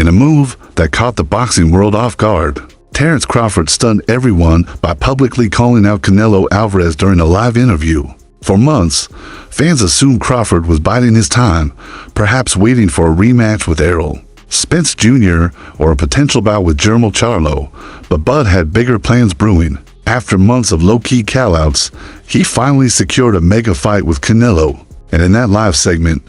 in a move that caught the boxing world off guard. Terence Crawford stunned everyone by publicly calling out Canelo Alvarez during a live interview. For months, fans assumed Crawford was biding his time, perhaps waiting for a rematch with Errol Spence Jr. or a potential bout with Jermall Charlo, but Bud had bigger plans brewing. After months of low-key call-outs, he finally secured a mega fight with Canelo, and in that live segment,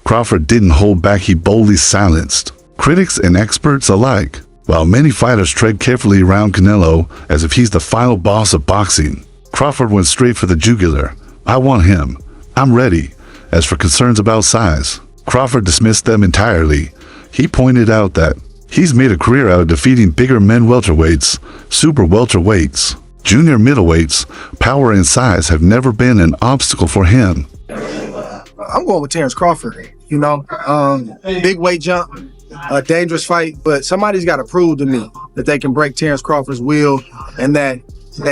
Crawford didn't hold back, he boldly silenced critics and experts alike. While many fighters tread carefully around Canelo as if he's the final boss of boxing, Crawford went straight for the jugular. "I want him. I'm ready." As for concerns about size, Crawford dismissed them entirely. He pointed out that he's made a career out of defeating bigger men welterweights, super welterweights, junior middleweights. Power and size have never been an obstacle for him. I'm going with Terence Crawford. Big weight jump, a dangerous fight, but somebody's got to prove to me that they can break Terence Crawford's will and that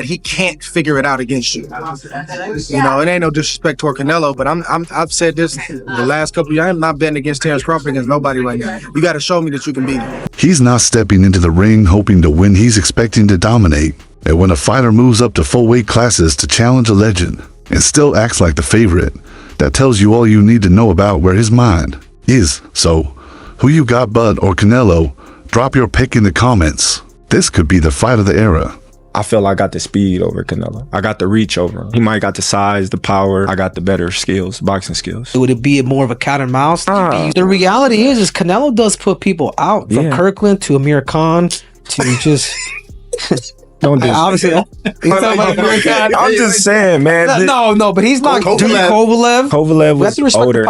he can't figure it out against you. It ain't no disrespect toward Canelo, but I've said this the last couple of years. I'm not betting against Terence Crawford against nobody right now. You got to show me that you can beat him. He's not stepping into the ring hoping to win. He's expecting to dominate. And when a fighter moves up to full weight classes to challenge a legend and still acts like the favorite, that tells you all you need to know about where his mind is. So, who you got, Bud or Canelo? Drop your pick in the comments. This could be the fight of the era. I feel I got the speed over Canelo. I got the reach over him. He might got the size, the power. I got the better skills, boxing skills. Would it be more of a cat and mouse? The reality is Canelo does put people out, from Kirkland to Amir Khan to just... Don't do obviously. I'm just saying, man. No, but he's not Kovalev. Kovalev was older.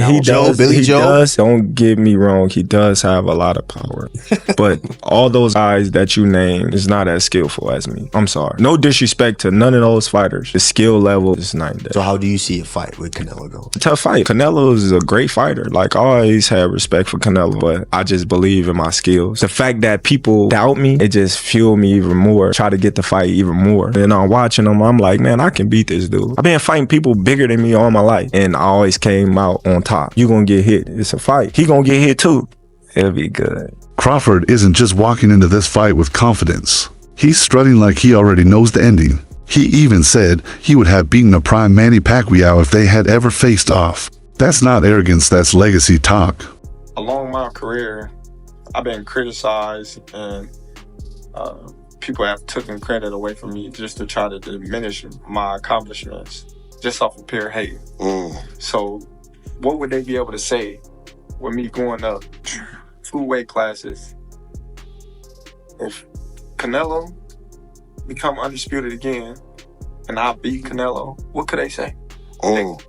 He does. Billy Joe. Don't get me wrong. He does have a lot of power, but all those guys that you name is not as skillful as me. I'm sorry. No disrespect to none of those fighters. The skill level is night and day. So how do you see a fight with Canelo go? Tough fight. Canelo is a great fighter. Like, I always had respect for Canelo, but I just believe in my skills. The fact that people doubt me, it just fueled me even more. Try to get the fight even more. And I'm watching them, I'm like, man, I can beat this dude. I've been fighting people bigger than me all my life, and I always came out on top. You gonna get hit. It's a fight. He gonna get hit too. It'll be good. Crawford isn't just walking into this fight with confidence. He's strutting like he already knows the ending. He even said he would have beaten a prime Manny Pacquiao if they had ever faced off. That's not arrogance, that's legacy talk. Along my career, I've been criticized and people have taken credit away from me just to try to diminish my accomplishments just off of pure hate. So what would they be able to say with me going up 2 weight classes? If Canelo become undisputed again and I beat Canelo, what could they say?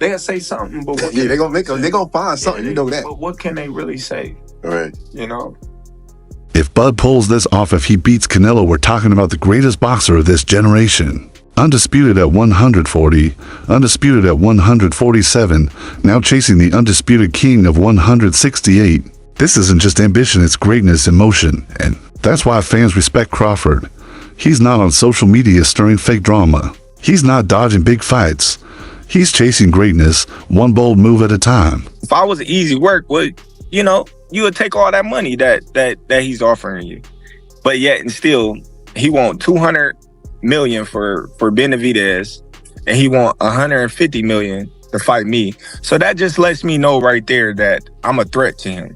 They'll say something, but what they're gonna find something, you know that. But what can they really say? All right. If Bud pulls this off, if he beats Canelo, we're talking about the greatest boxer of this generation. Undisputed at 140, undisputed at 147, now chasing the undisputed king of 168. This isn't just ambition, it's greatness in motion, and that's why fans respect Crawford. He's not on social media stirring fake drama. He's not dodging big fights. He's chasing greatness, one bold move at a time. If I was easy work, you would take all that money that he's offering you. But yet and still, he want $200 million for Benavidez, and he want $150 million to fight me. So that just lets me know right there that I'm a threat to him.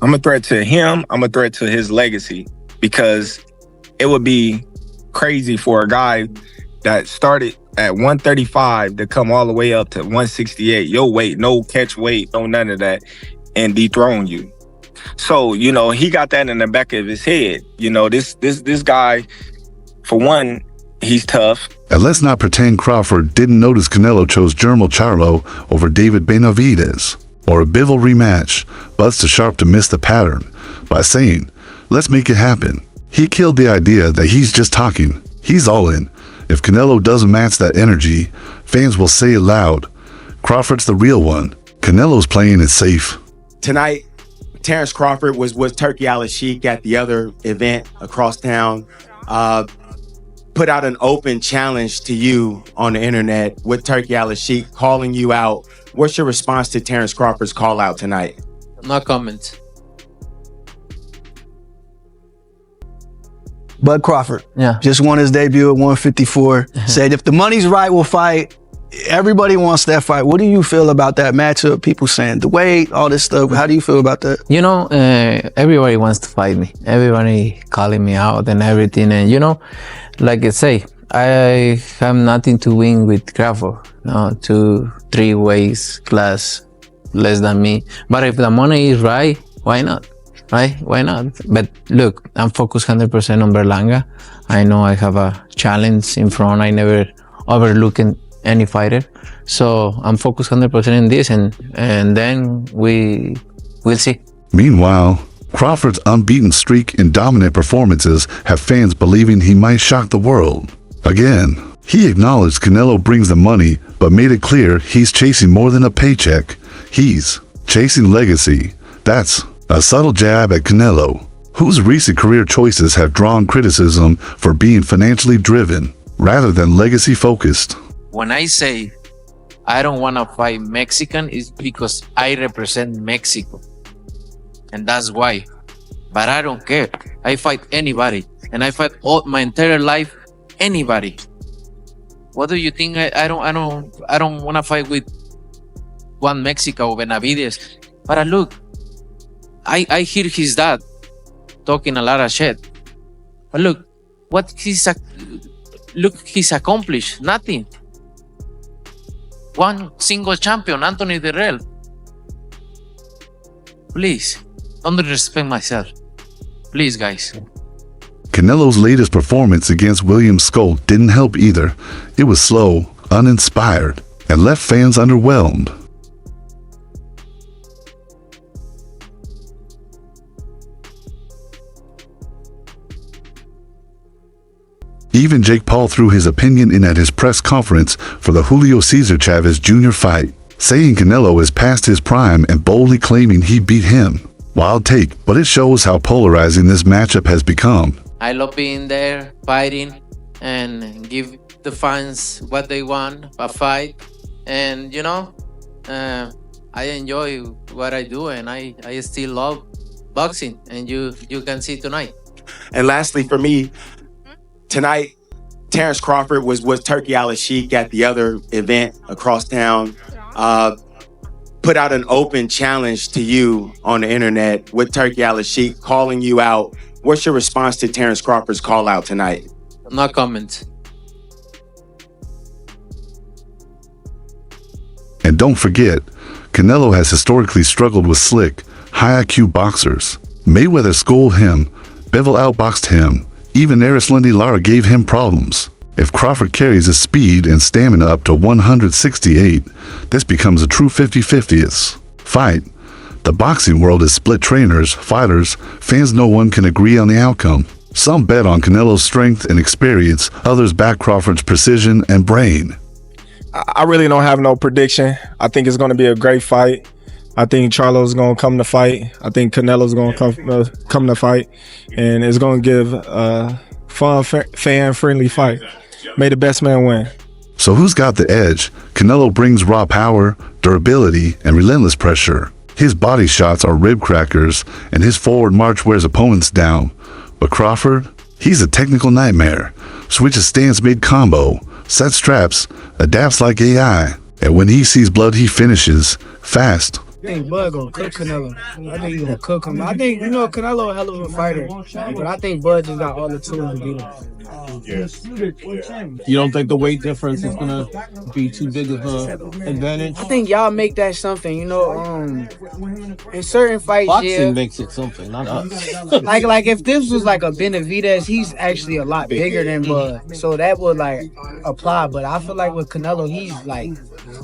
I'm a threat to him. I'm a threat to his legacy, because it would be crazy for a guy that started at 135 to come all the way up to 168. Your weight, no catch weight, no none of that, and dethrone you. So, he got that in the back of his head. This guy, for one, he's tough. And let's not pretend Crawford didn't notice Canelo chose Jermall Charlo over David Benavidez, or a Bivol rematch. Bud's too sharp to miss the pattern by saying, let's make it happen. He killed the idea that he's just talking. He's all in. If Canelo doesn't match that energy, fans will say it loud. Crawford's the real one. Canelo's playing it safe. Tonight, Terence Crawford was Turkey Al-Sheikh at the other event across town. Put out an open challenge to you on the internet with Turkey Al-Sheikh calling you out. What's your response to Terence Crawford's call out tonight? No comment. Bud Crawford. Yeah. Just won his debut at 154. Said if the money's right, we'll fight. Everybody wants that fight. What do you feel about that matchup? People saying the weight, all this stuff. How do you feel about that? You know, everybody wants to fight me. Everybody calling me out and everything. And you know, like I say, I have nothing to win with Crawford. No, 2-3 weights class less than me. But if the money is right, why not? Right? Why not? But look, I'm focused 100% on Berlanga. I know I have a challenge in front. I never overlook any fighter. So I'm focused 100% in this, and then we'll see. Meanwhile, Crawford's unbeaten streak and dominant performances have fans believing he might shock the world. Again, he acknowledged Canelo brings the money, but made it clear he's chasing more than a paycheck. He's chasing legacy. That's a subtle jab at Canelo, whose recent career choices have drawn criticism for being financially driven rather than legacy focused. When I say I don't want to fight Mexican, it's because I represent Mexico. And that's why. But I don't care. I fight anybody. And I fight all my entire life, anybody. What do you think? I don't want to fight with Juan Mexico or Benavides. But look, I hear his dad talking a lot of shit. But look, he's accomplished nothing. One single champion, Anthony Dirrell. Please, don't disrespect myself. Please, guys. Canelo's latest performance against William Skull didn't help either. It was slow, uninspired, and left fans underwhelmed. Even Jake Paul threw his opinion in at his press conference for the Julio Cesar Chavez Jr. fight, saying Canelo is past his prime and boldly claiming he beat him. Wild take, but it shows how polarizing this matchup has become. I love being there, fighting, and give the fans what they want, a fight. And you know, I enjoy what I do, and I still love boxing, and you can see tonight. And lastly, for me, tonight, Terence Crawford was Turkey Al-Sheikh at the other event across town. Put out an open challenge to you on the internet with Turkey Al-Sheikh calling you out. What's your response to Terence Crawford's call out tonight? No comment. And don't forget, Canelo has historically struggled with slick, high IQ boxers. Mayweather schooled him, Bivol outboxed him, even Erislandy Lara gave him problems. If Crawford carries his speed and stamina up to 168, this becomes a true 50-50 fight. The boxing world is split trainers, fighters, fans. No one can agree on the outcome. Some bet on Canelo's strength and experience, others back Crawford's precision and brain. I really don't have no prediction. I think it's going to be a great fight. I think Charlo's going to come to fight. I think Canelo's going to come to fight. And it's going to give a fun, fan-friendly fight. May the best man win. So who's got the edge? Canelo brings raw power, durability, and relentless pressure. His body shots are rib crackers, and his forward march wears opponents down. But Crawford, he's a technical nightmare. Switches stance mid-combo, sets traps, adapts like AI. And when he sees blood, he finishes fast. I think Bud gonna cook Canelo. I think he's gonna cook him. I think, Canelo a hell of a fighter, but I think Bud just got all the tools to beat him. You don't think the weight difference is gonna be too big of an advantage? I think y'all make that something, in certain fights, Boxing makes it something, not us. like if this was like a Benavidez, he's actually a lot bigger than Bud, so that would like apply. But I feel like with Canelo, he's like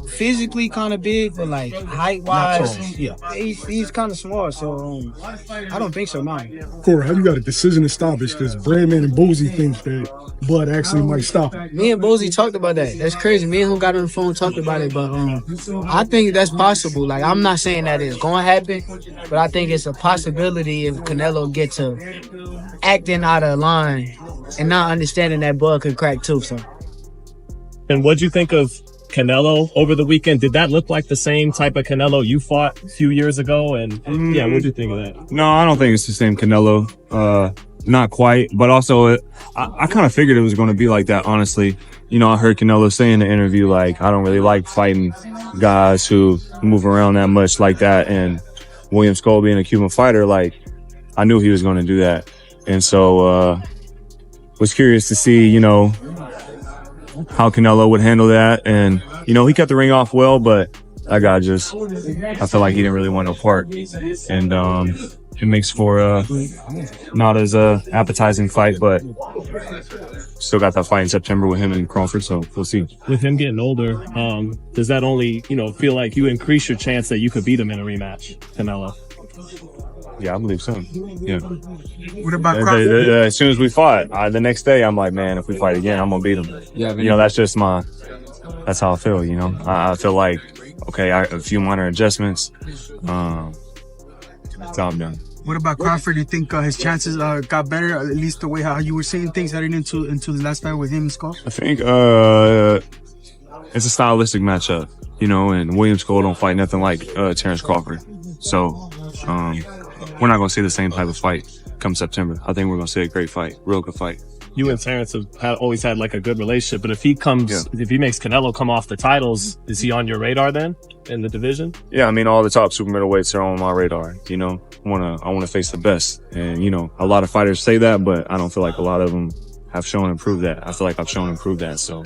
physically kind of big, but like height wise, he's kind of small. So I don't think so, man. Corey, how you got a decision established? Because Brandman and Boozy think that Bud actually might stop him. Me and Boozy talked about that. That's crazy. Me and him got on the phone, talked about it, but I think that's possible. Like, I'm not saying that it's gonna happen, but I think it's a possibility if Canelo gets to acting out of line and not understanding that Bud could crack too. So. And what'd you think of Canelo over the weekend? Did that look like the same type of Canelo you fought a few years ago? And what'd you think of that? No, I don't think it's the same Canelo. not quite, but also I kind of figured it was going to be like that, honestly. You know, I heard Canelo say in the interview, like, I don't really like fighting guys who move around that much like that. And William Skull being a Cuban fighter, like, I knew he was going to do that. And so was curious to see, you know, how Canelo would handle that. And, you know, he kept the ring off well, but that guy just, I feel like he didn't really want no part. And it makes for not as appetizing fight, but still got that fight in September with him and Crawford, so we'll see. With him getting older, does that only, you know, feel like you increase your chance that you could beat him in a rematch, Canelo? Yeah, I believe so. Yeah. What about Crawford? As soon as we fought, the next day, I'm like, man, if we fight again, I'm gonna beat him. Yeah, you know, that's just that's how I feel. You know, I feel like, okay, a few minor adjustments, job done. What about Crawford? Do you think his chances got better, at least the way how you were saying things heading into the last fight with him and Skull? I think it's a stylistic matchup, you know, and William Skull don't fight nothing like Terence Crawford. So we're not going to see the same type of fight come September. I think we're going to see a great fight, real good fight. You and Terence have always had like a good relationship, but if he makes Canelo come off the titles, is he on your radar then in the division? Yeah, I mean, all the top super middleweights are on my radar. You know, I want to face the best, and you know, a lot of fighters say that, but I don't feel like a lot of them have shown and proved that. I feel like I've shown and proved that, so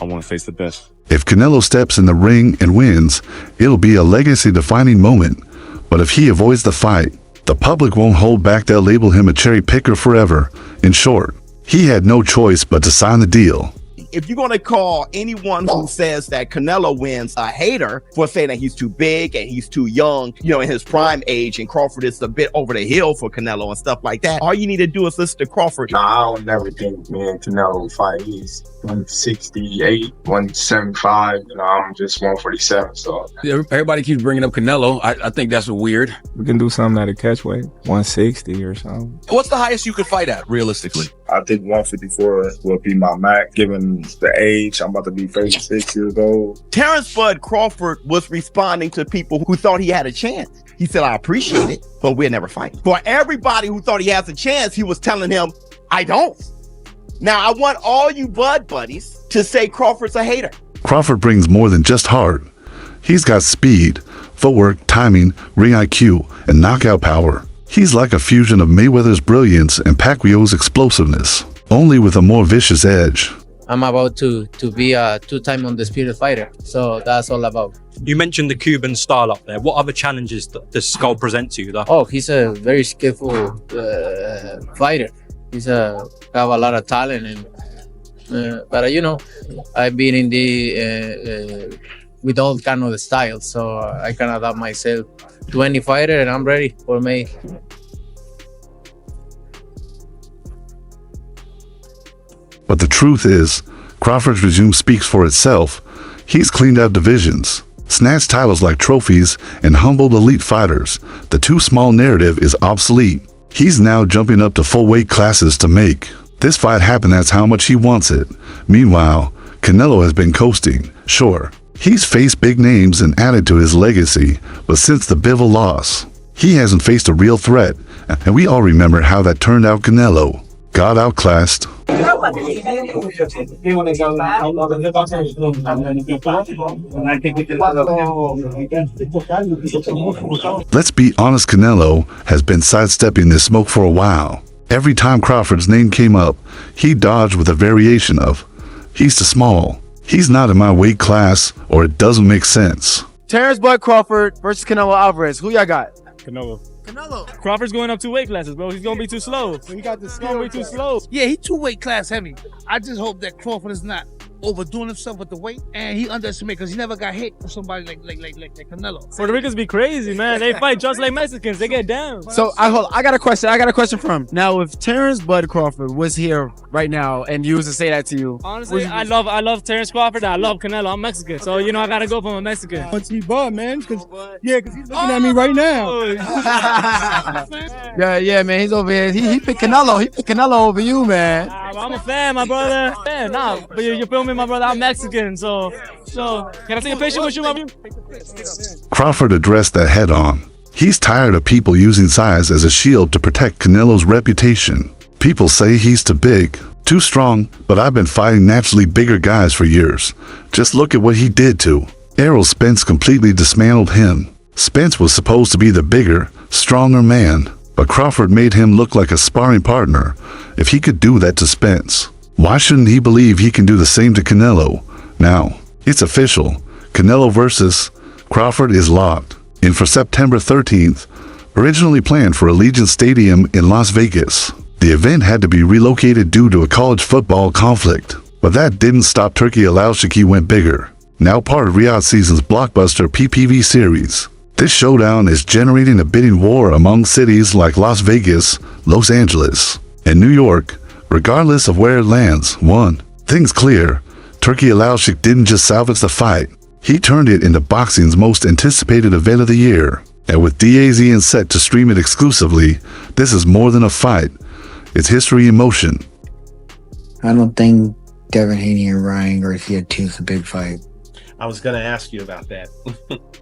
I want to face the best. If Canelo steps in the ring and wins, it'll be a legacy-defining moment. But if he avoids the fight, the public won't hold back. They'll label him a cherry picker forever. In short, he had no choice but to sign the deal. If you're going to call anyone who says that Canelo wins a hater for saying that he's too big and he's too young, you know, in his prime age, and Crawford is a bit over the hill for Canelo and stuff like that, all you need to do is listen to Crawford. Nah, I don't never think me and Canelo will fight. He's 168, 175, and I'm just 147. So everybody keeps bringing up Canelo. I think that's weird. We can do something at a catchweight, 160 or something. What's the highest you could fight at, realistically? I think 154 will be my max, given the age. I'm about to be 36 years old. Terence Bud Crawford was responding to people who thought he had a chance. He said, I appreciate it, but we'll never fight. For everybody who thought he has a chance, he was telling him, I don't. Now, I want all you Bud buddies to say Crawford's a hater. Crawford brings more than just heart. He's got speed, footwork, timing, ring IQ, and knockout power. He's like a fusion of Mayweather's brilliance and Pacquiao's explosiveness, only with a more vicious edge. I'm about to be a two-time undisputed fighter, so that's all about. You mentioned the Cuban style up there. What other challenges does Skull present to you, though? Oh, he's a very skillful fighter. He's have a lot of talent, and but you know, I've been in the with all kind of the styles, so I can adapt myself to any fighter, and I'm ready for May. But the truth is, Crawford's resume speaks for itself. He's cleaned out divisions, snatched titles like trophies, and humbled elite fighters. The too small narrative is obsolete. He's now jumping up to full weight classes to make this fight happen. That's how much he wants it. Meanwhile, Canelo has been coasting. Sure, he's faced big names and added to his legacy, but since the Bivol loss, he hasn't faced a real threat. And we all remember how that turned out. Canelo got outclassed. Let's be honest, Canelo has been sidestepping this smoke for a while. Every time Crawford's name came up, he dodged with a variation of, he's too small, he's not in my weight class, or it doesn't make sense. Terence Bud Crawford versus Canelo Alvarez. Who y'all got? Canelo. Crawford's going up 2 weight classes, bro. He's gonna be too slow. He got the He's gonna be too slow. Yeah, he 2 weight class heavy. I just hope that Crawford is not overdoing himself with the weight, and he underestimated because he never got hit with somebody like Canelo. Puerto Ricans be crazy, man. They fight just like Mexicans. They get down. So I got a question. I got a question for him. Now, if Terence Bud Crawford was here right now and you was to say that to you, honestly, I love Terence Crawford. And I love Canelo. I'm Mexican, so you know I gotta go for a Mexican. What's he Bud, man? Cause he's looking at me right now. yeah, man. He's over here. He picked Canelo. He picked Canelo over you, man. I'm a fan, my brother. Man, nah, but you feel me, my brother? I'm Mexican, so can I take a picture with you, my brother? Crawford addressed that head on. He's tired of people using size as a shield to protect Canelo's reputation. People say he's too big, too strong, but I've been fighting naturally bigger guys for years. Just look at what he did to Errol Spence. Completely dismantled him. Spence was supposed to be the bigger, stronger man, but Crawford made him look like a sparring partner. If he could do that to Spence, why shouldn't he believe he can do the same to Canelo? Now, it's official. Canelo versus Crawford is locked in for September 13th, originally planned for Allegiant Stadium in Las Vegas. The event had to be relocated due to a college football conflict, but that didn't stop Turki Al-Shiki went bigger. Now part of Riyadh Season's blockbuster PPV series, this showdown is generating a bidding war among cities like Las Vegas, Los Angeles, and New York, regardless of where it lands. One thing's clear, Turki Al-Shiki didn't just salvage the fight, he turned it into boxing's most anticipated event of the year. And with DAZN set to stream it exclusively, this is more than a fight. It's history in motion. I don't think Devin Haney and Ryan Garcia 2 is a big fight. I was gonna ask you about that.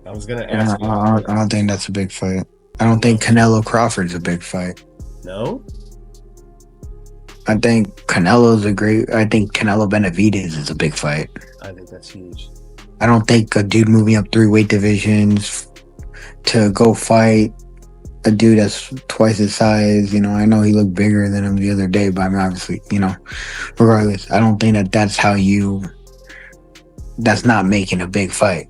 I don't think that's a big fight. I don't think Canelo Crawford's a big fight. No? I think Canelo Benavidez is a big fight. I think that's huge. I don't think a dude moving up 3 weight divisions to go fight a dude that's twice his size, I know he looked bigger than him the other day, but I mean, obviously, regardless, I don't think that's not making a big fight.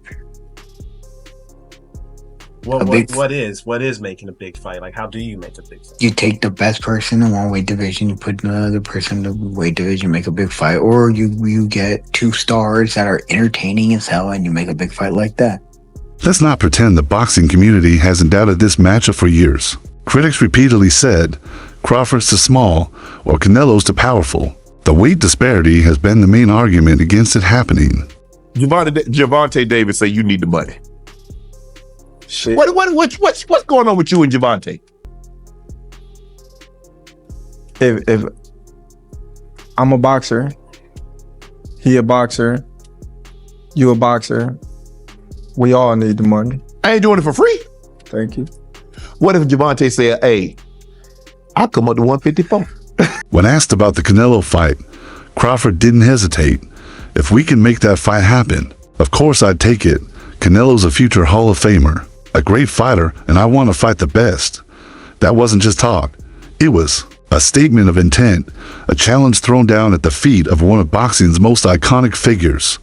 What is making a big fight? Like, how do you make a big fight? You take the best person in one weight division, you put another person in the weight division, make a big fight, or you get 2 stars that are entertaining as hell and you make a big fight like that. Let's not pretend the boxing community hasn't doubted this matchup for years. Critics repeatedly said Crawford's too small or Canelo's too powerful. The weight disparity has been the main argument against it happening. Gervonta Davis say you need the money. Shit. What's going on with you and Gervonta? If I'm a boxer, he a boxer, you a boxer, we all need the money. I ain't doing it for free. Thank you. What if Gervonta said, hey, I'll come up to 154? When asked about the Canelo fight, Crawford didn't hesitate. If we can make that fight happen, of course I'd take it. Canelo's a future Hall of Famer, a great fighter, and I want to fight the best. That wasn't just talk. It was a statement of intent, a challenge thrown down at the feet of one of boxing's most iconic figures.